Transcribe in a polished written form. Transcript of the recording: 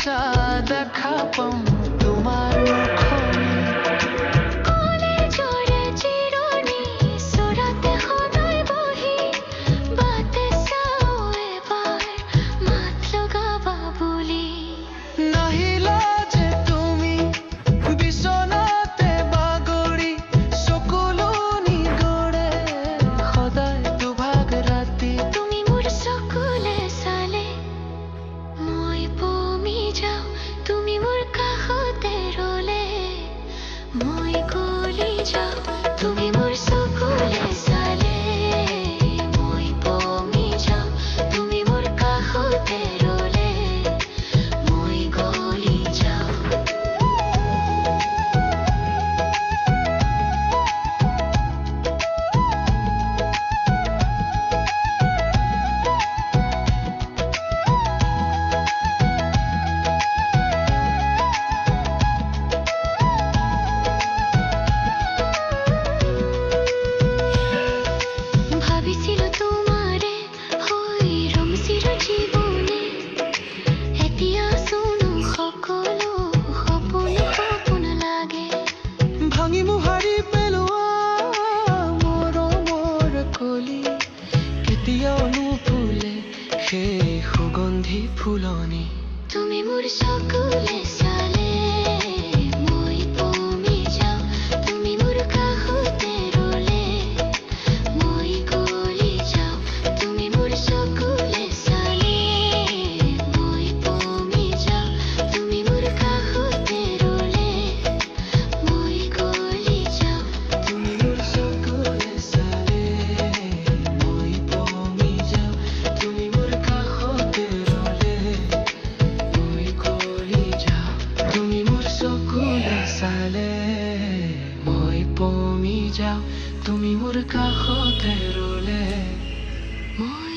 যা দেখা পাম তোমাৰ মুখনি নাহিলা যে তুমি বিচনাতে বাগৰি চকুলো নিগৰে সদায় দুভাগ ৰাতি তুমি মোৰ চকুলে চালে মই পমি যাওঁ তুমি মোৰ কাষতে ৰলে মই গলি যাওঁ তুমি মোৰ চকুলে চালে মই পমি যাওঁ তুমি মোৰ কাষতে ৰলে মই গলি যাওঁ ভাবিছিলো তোমাৰে হৈ ৰমচিৰ জীৱনে এতিয়া শুনো সকলো সপোন সপোন লাগে ভাঙি মোহাৰি পেলোৱা মৰমৰ কলি কেতিয়াও নুফুলে সেই সুগন্ধি ফুলনি তুমি মোৰ চকুলে চালে মই পমি যাওঁ তুমি মোৰ কাষতে ৰলে মই গলি যাওঁ তুমি মোৰ চকুলে চালে মই পমি যাওঁ তুমি মোৰ কাষতে ৰলে মই গলি যাওঁ তুমি মোৰ চকুলে চালে মই পমি যাওঁ তুমি মোৰ কাষতে ৰলে মই গলি যাওঁ তুমি মোৰ চকুলে চালে মই পমি যাওঁ তুমি মোৰ কাষতে ৰলে মই